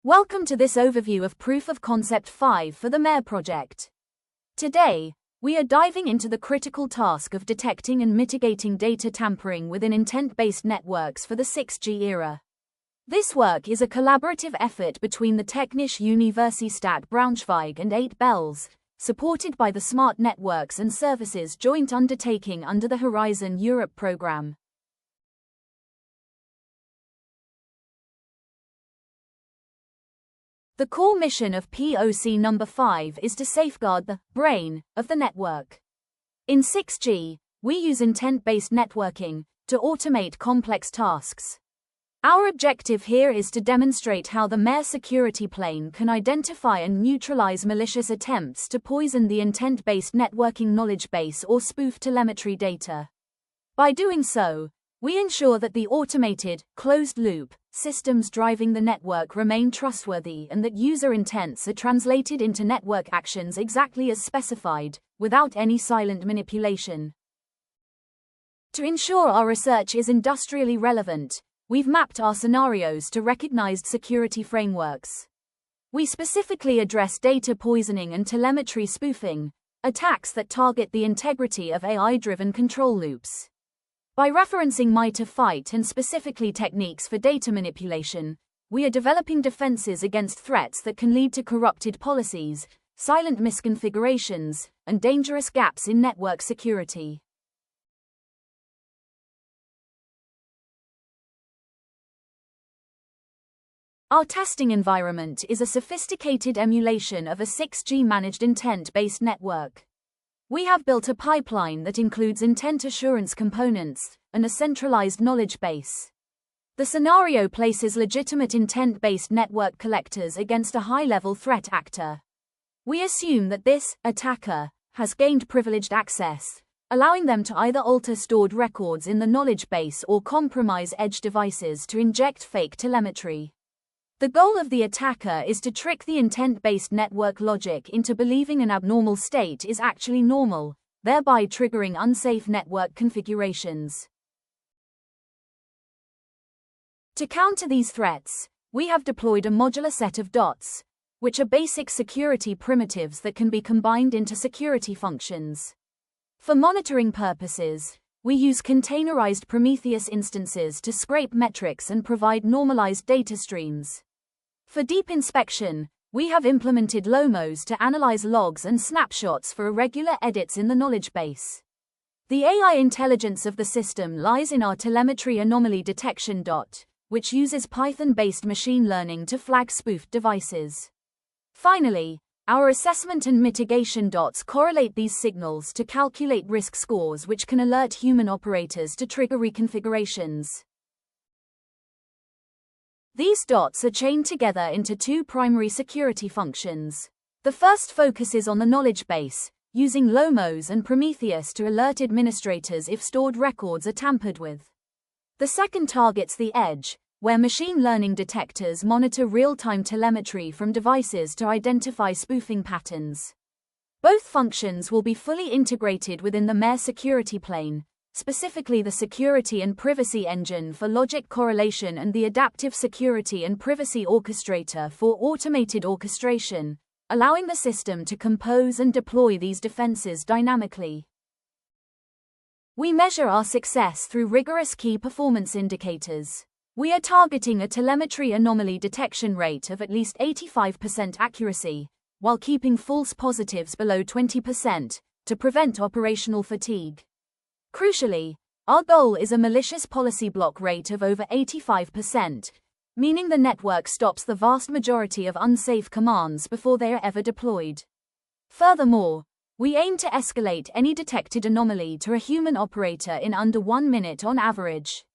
Welcome to this overview of Proof of Concept 5 for the MARE project. Today, we are diving into the critical task of detecting and mitigating data tampering within intent-based networks for the 6G era. This work is a collaborative effort between the Technische Universität Braunschweig and 8 Bells, supported by the Smart Networks and Services joint undertaking under the Horizon Europe program. The core mission of PoC number 5 is to safeguard the brain of the network. In 6G, we use intent-based networking to automate complex tasks. Our objective here is to demonstrate how the MARE security plane can identify and neutralize malicious attempts to poison the intent-based networking knowledge base or spoof telemetry data. By doing so, we ensure that the automated, closed-loop systems driving the network remain trustworthy and that user intents are translated into network actions exactly as specified, without any silent manipulation. To ensure our research is industrially relevant, we've mapped our scenarios to recognized security frameworks. We specifically address data poisoning and telemetry spoofing, attacks that target the integrity of AI-driven control loops. By referencing MITRE FIGHT and specifically techniques for data manipulation, we are developing defenses against threats that can lead to corrupted policies, silent misconfigurations, and dangerous gaps in network security. Our testing environment is a sophisticated emulation of a 6G managed intent-based network. We have built a pipeline that includes intent assurance components and a centralized knowledge base. The scenario places legitimate intent-based network collectors against a high-level threat actor. We assume that this attacker has gained privileged access, allowing them to either alter stored records in the knowledge base or compromise edge devices to inject fake telemetry. The goal of the attacker is to trick the intent-based network logic into believing an abnormal state is actually normal, thereby triggering unsafe network configurations. To counter these threats, we have deployed a modular set of dots, which are basic security primitives that can be combined into security functions. For monitoring purposes, we use containerized Prometheus instances to scrape metrics and provide normalized data streams. For deep inspection, we have implemented LOMOs to analyze logs and snapshots for irregular edits in the knowledge base. The AI intelligence of the system lies in our telemetry anomaly detection dot, which uses Python-based machine learning to flag spoofed devices. Finally, our assessment and mitigation dots correlate these signals to calculate risk scores which can alert human operators to trigger reconfigurations. These dots are chained together into two primary security functions. The first focuses on the knowledge base, using LOMOs and Prometheus to alert administrators if stored records are tampered with. The second targets the edge, where machine learning detectors monitor real-time telemetry from devices to identify spoofing patterns. Both functions will be fully integrated within the MARE security plane, specifically the Security and Privacy Engine for logic correlation and the Adaptive Security and Privacy Orchestrator for automated orchestration, allowing the system to compose and deploy these defenses dynamically. We measure our success through rigorous key performance indicators. We are targeting a telemetry anomaly detection rate of at least 85% accuracy, while keeping false positives below 20%, to prevent operational fatigue. Crucially, our goal is a malicious policy block rate of over 85%, meaning the network stops the vast majority of unsafe commands before they are ever deployed. Furthermore, we aim to escalate any detected anomaly to a human operator in under 1 minute on average.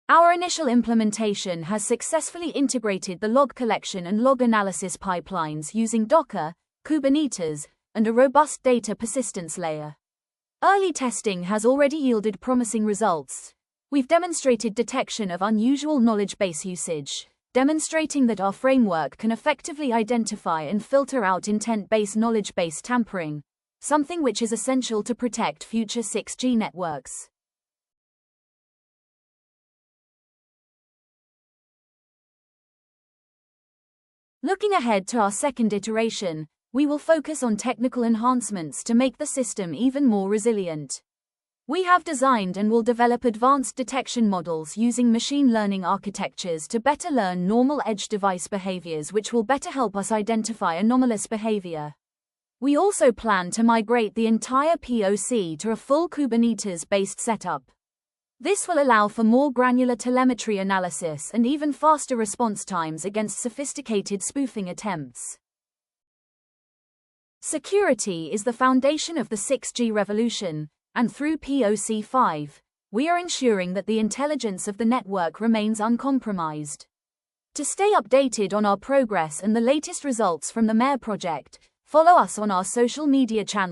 Our initial implementation has successfully integrated the log collection and log analysis pipelines using Docker, Kubernetes, and a robust data persistence layer. Early testing has already yielded promising results. We've demonstrated detection of unusual knowledge base usage, demonstrating that our framework can effectively identify and filter out intent-based knowledge base tampering, something which is essential to protect future 6G networks. Looking ahead to our second iteration, we will focus on technical enhancements to make the system even more resilient. We have designed and will develop advanced detection models using machine learning architectures to better learn normal edge device behaviors, which will better help us identify anomalous behavior. We also plan to migrate the entire PoC to a full Kubernetes-based setup. This will allow for more granular telemetry analysis and even faster response times against sophisticated spoofing attempts. Security is the foundation of the 6G revolution, and through PoC 5, we are ensuring that the intelligence of the network remains uncompromised. To stay updated on our progress and the latest results from the MARE project, follow us on our social media channels.